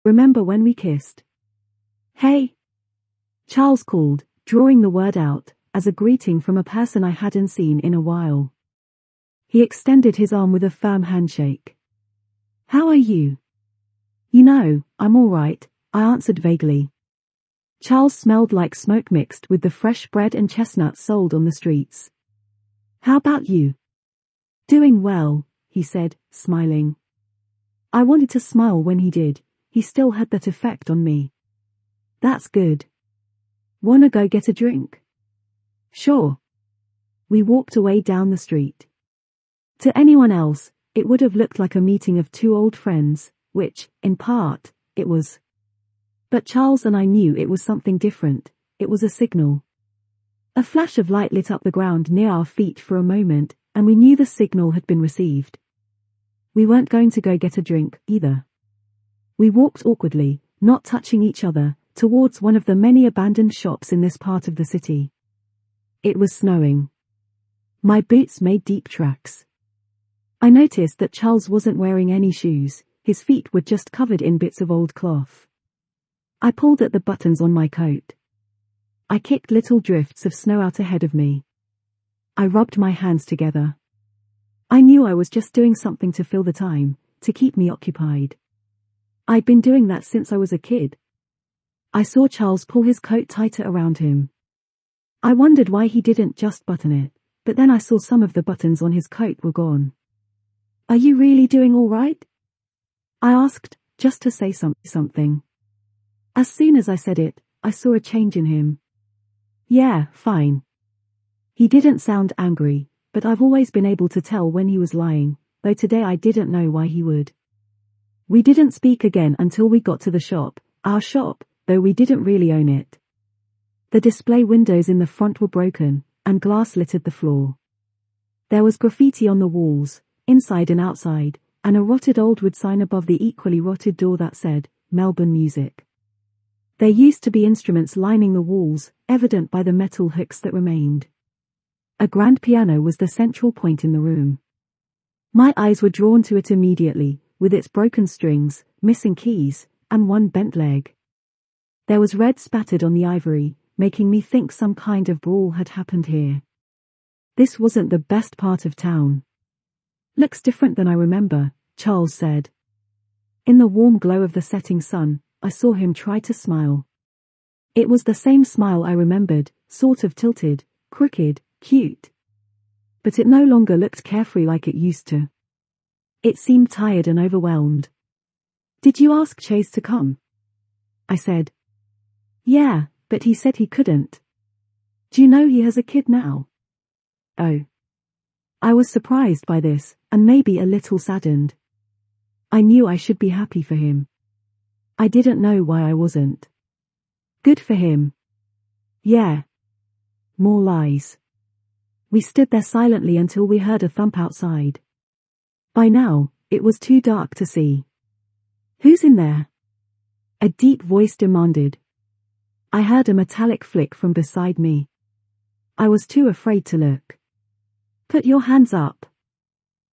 Remember when we kissed? Hey! Charles called, drawing the word out, as a greeting from a person I hadn't seen in a while. He extended his arm with a firm handshake. How are you? You know, I'm all right, I answered vaguely. Charles smelled like smoke mixed with the fresh bread and chestnuts sold on the streets. How about you? Doing well, he said, smiling. I wanted to smile when he did. He still had that effect on me. That's good. Wanna go get a drink? Sure. We walked away down the street. To anyone else, it would have looked like a meeting of two old friends, which, in part, it was. But Charles and I knew it was something different. It was a signal. A flash of light lit up the ground near our feet for a moment, and we knew the signal had been received. We weren't going to go get a drink, either. We walked awkwardly, not touching each other, towards one of the many abandoned shops in this part of the city. It was snowing. My boots made deep tracks. I noticed that Charles wasn't wearing any shoes, his feet were just covered in bits of old cloth. I pulled at the buttons on my coat. I kicked little drifts of snow out ahead of me. I rubbed my hands together. I knew I was just doing something to fill the time, to keep me occupied. I'd been doing that since I was a kid. I saw Charles pull his coat tighter around him. I wondered why he didn't just button it, but then I saw some of the buttons on his coat were gone. Are you really doing all right? I asked, just to say something. As soon as I said it, I saw a change in him. Yeah, fine. He didn't sound angry, but I've always been able to tell when he was lying, though today I didn't know why he would. We didn't speak again until we got to the shop, our shop, though we didn't really own it. The display windows in the front were broken, and glass littered the floor. There was graffiti on the walls, inside and outside, and a rotted old wood sign above the equally rotted door that said, Melbourne Music. There used to be instruments lining the walls, evident by the metal hooks that remained. A grand piano was the central point in the room. My eyes were drawn to it immediately, with its broken strings, missing keys, and one bent leg. There was red spattered on the ivory, making me think some kind of brawl had happened here. This wasn't the best part of town. Looks different than I remember, Charles said. In the warm glow of the setting sun, I saw him try to smile. It was the same smile I remembered, sort of tilted, crooked, cute. But it no longer looked carefree like it used to. It seemed tired and overwhelmed. Did you ask Chase to come? I said. Yeah, but he said he couldn't. Do you know he has a kid now? Oh. I was surprised by this, and maybe a little saddened. I knew I should be happy for him. I didn't know why I wasn't. Good for him. Yeah. More lies. We stood there silently until we heard a thump outside. By now, it was too dark to see. Who's in there? A deep voice demanded. I heard a metallic flick from beside me. I was too afraid to look. Put your hands up.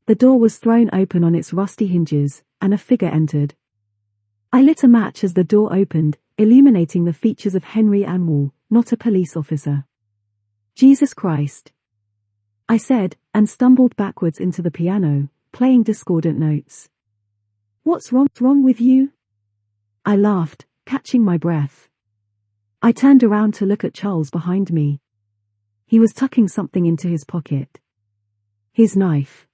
The door was thrown open on its rusty hinges, and a figure entered. I lit a match as the door opened, illuminating the features of Henry Anwall, not a police officer. Jesus Christ. I said, and stumbled backwards into the piano, playing discordant notes. What's wrong with you? I laughed, catching my breath. I turned around to look at Charles behind me. He was tucking something into his pocket. His knife.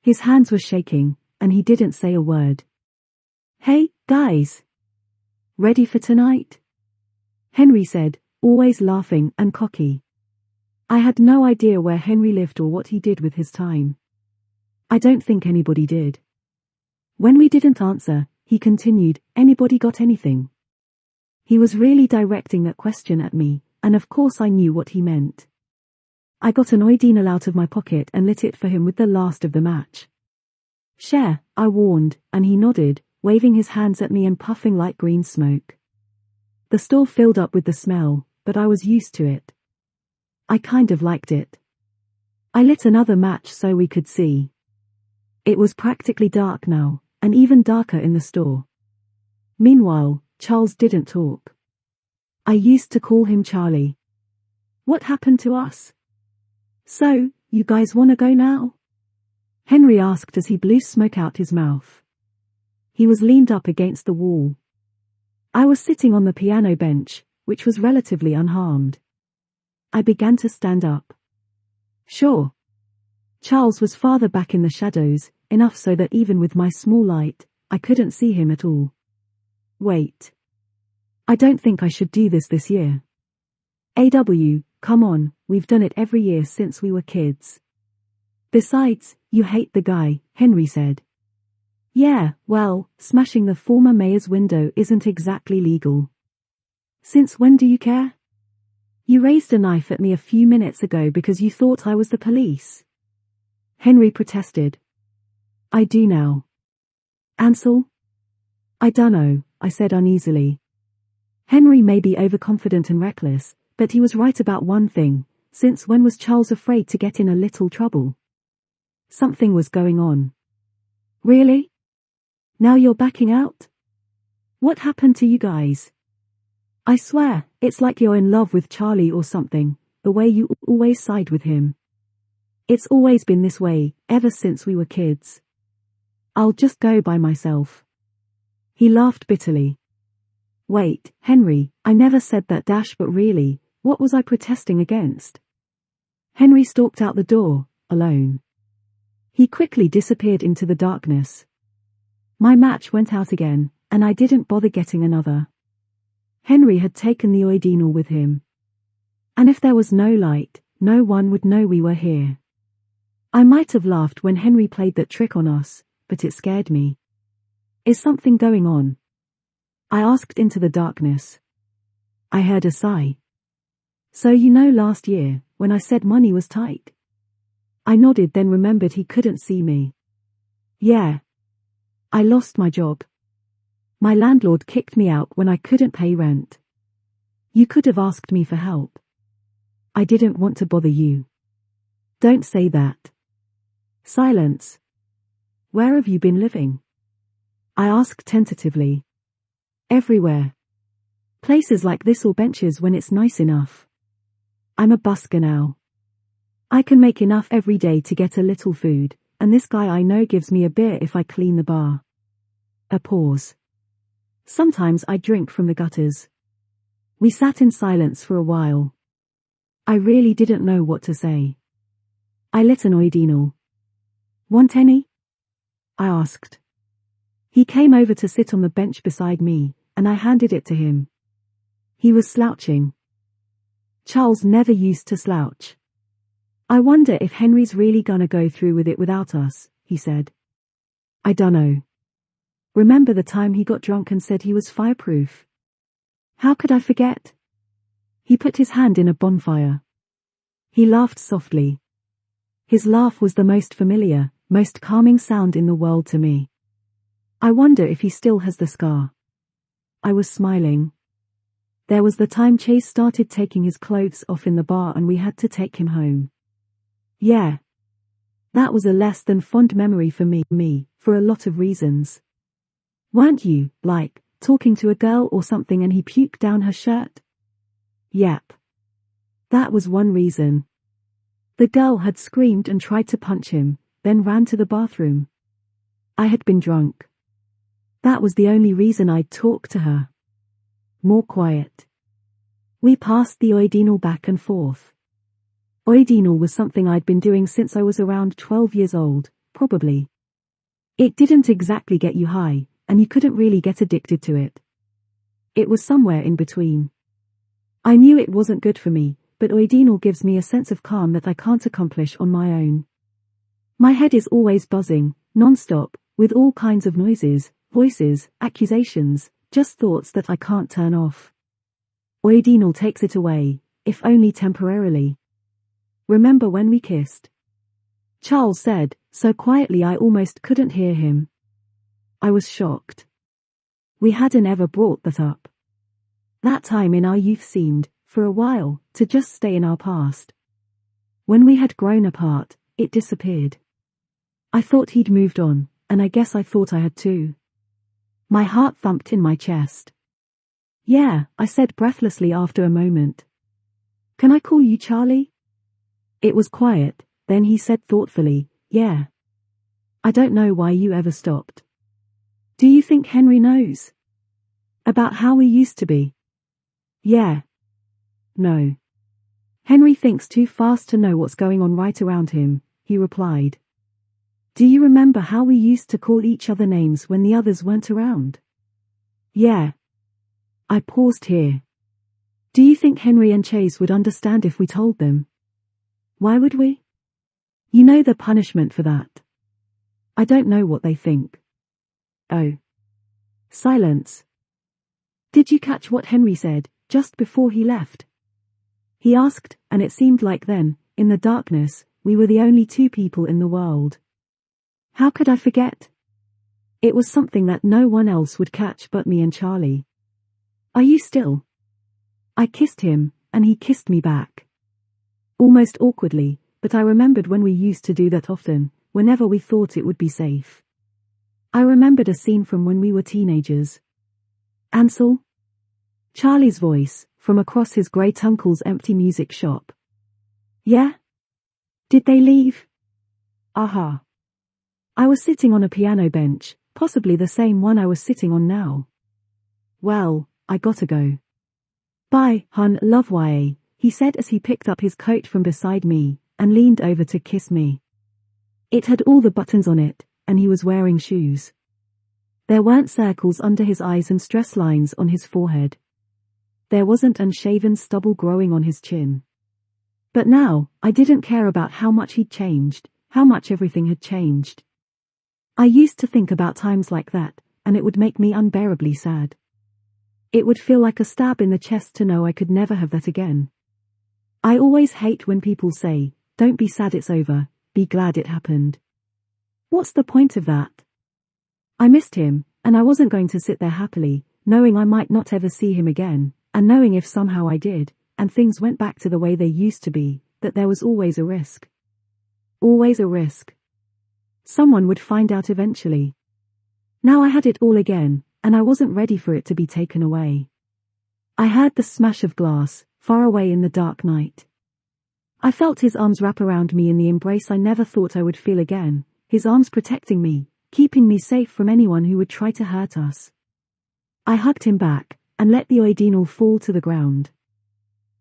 His hands were shaking, and he didn't say a word. Hey, guys. Ready for tonight? Henry said, always laughing and cocky. I had no idea where Henry lived or what he did with his time. I don't think anybody did. When we didn't answer, he continued, anybody got anything? He was really directing that question at me, and of course I knew what he meant. I got an oidinal out of my pocket and lit it for him with the last of the match. Share, I warned, and he nodded, waving his hands at me and puffing light green smoke. The store filled up with the smell, but I was used to it. I kind of liked it. I lit another match so we could see. It was practically dark now, and even darker in the store. Meanwhile, Charles didn't talk. I used to call him Charlie. What happened to us? So, you guys wanna go now? Henry asked as he blew smoke out his mouth. He was leaned up against the wall. I was sitting on the piano bench, which was relatively unharmed. I began to stand up. Sure. Charles was farther back in the shadows, enough so that even with my small light, I couldn't see him at all. Wait. I don't think I should do this year. Come on, we've done it every year since we were kids. Besides, you hate the guy, Henry said. Yeah, well, smashing the former mayor's window isn't exactly legal. Since when do you care? You raised a knife at me a few minutes ago because you thought I was the police. Henry protested. I do now. Ansel? I dunno, I said uneasily. Henry may be overconfident and reckless, but he was right about one thing. Since when was Charles afraid to get in a little trouble? Something was going on. Really? Now you're backing out? What happened to you guys? I swear, it's like you're in love with Charlie or something, the way you always side with him. It's always been this way, ever since we were kids. I'll just go by myself. He laughed bitterly. Wait, Henry, I never said that but really, what was I protesting against? Henry stalked out the door, alone. He quickly disappeared into the darkness. My match went out again, and I didn't bother getting another. Henry had taken the oidinal with him. And if there was no light, no one would know we were here. I might have laughed when Henry played that trick on us, but it scared me. Is something going on? I asked into the darkness. I heard a sigh. So you know last year, when I said money was tight? I nodded, then remembered he couldn't see me. Yeah. I lost my job. My landlord kicked me out when I couldn't pay rent. You could have asked me for help. I didn't want to bother you. Don't say that. Silence. Where have you been living? I asked tentatively. Everywhere. Places like this or benches when it's nice enough. I'm a busker now. I can make enough every day to get a little food, and this guy I know gives me a beer if I clean the bar. A pause. Sometimes I drink from the gutters. We sat in silence for a while. I really didn't know what to say. I lit an oidinal. Want any? I asked. He came over to sit on the bench beside me, and I handed it to him. He was slouching. Charles never used to slouch. I wonder if Henry's really gonna go through with it without us, he said. I dunno. Remember the time he got drunk and said he was fireproof? How could I forget? He put his hand in a bonfire. He laughed softly. His laugh was the most familiar, most calming sound in the world to me. I wonder if he still has the scar. I was smiling. There was the time Chase started taking his clothes off in the bar and we had to take him home. Yeah. That was a less than fond memory for me, for a lot of reasons. Weren't you, like, talking to a girl or something and he puked down her shirt? Yep. That was one reason. The girl had screamed and tried to punch him, then ran to the bathroom. I had been drunk. That was the only reason I'd talk to her. More quiet. We passed the oidinal back and forth. Oidinal was something I'd been doing since I was around 12 years old, probably. It didn't exactly get you high, and you couldn't really get addicted to it. It was somewhere in between. I knew it wasn't good for me, but oidinal gives me a sense of calm that I can't accomplish on my own. My head is always buzzing, non-stop, with all kinds of noises, voices, accusations, just thoughts that I can't turn off. Oidinal takes it away, if only temporarily. Remember when we kissed? Charles said, so quietly I almost couldn't hear him. I was shocked. We hadn't ever brought that up. That time in our youth seemed, for a while, to just stay in our past. When we had grown apart, it disappeared. I thought he'd moved on, and I guess I thought I had too. My heart thumped in my chest. Yeah, I said breathlessly after a moment. Can I call you Charlie? It was quiet, then he said thoughtfully, yeah. I don't know why you ever stopped. Do you think Henry knows? About how we used to be? Yeah. No. Henry thinks too fast to know what's going on right around him, he replied. Do you remember how we used to call each other names when the others weren't around? Yeah. I paused here. Do you think Henry and Chase would understand if we told them? Why would we? You know the punishment for that. I don't know what they think. Oh. Silence. Did you catch what Henry said, just before he left? He asked, and it seemed like then, in the darkness, we were the only two people in the world. How could I forget? It was something that no one else would catch but me and Charlie. Are you still? I kissed him, and he kissed me back. Almost awkwardly, but I remembered when we used to do that often, whenever we thought it would be safe. I remembered a scene from when we were teenagers. Ansel? Charlie's voice, from across his great uncle's empty music shop. Yeah? Did they leave? Aha. I was sitting on a piano bench, possibly the same one I was sitting on now. Well, I gotta go. Bye, hun, love YA, he said as he picked up his coat from beside me, and leaned over to kiss me. It had all the buttons on it, and he was wearing shoes. There weren't circles under his eyes and stress lines on his forehead. There wasn't unshaven stubble growing on his chin. But now, I didn't care about how much he'd changed, how much everything had changed. I used to think about times like that, and it would make me unbearably sad. It would feel like a stab in the chest to know I could never have that again. I always hate when people say, don't be sad it's over, be glad it happened. What's the point of that? I missed him, and I wasn't going to sit there happily, knowing I might not ever see him again, and knowing if somehow I did, and things went back to the way they used to be, that there was always a risk. Always a risk. Someone would find out eventually. Now I had it all again, and I wasn't ready for it to be taken away. I heard the smash of glass, far away in the dark night. I felt his arms wrap around me in the embrace I never thought I would feel again, his arms protecting me, keeping me safe from anyone who would try to hurt us. I hugged him back, and let the oedinal fall to the ground.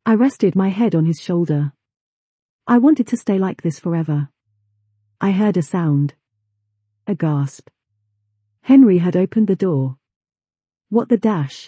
I rested my head on his shoulder. I wanted to stay like this forever. I heard a sound. A gasp. Henry had opened the door. What the dash?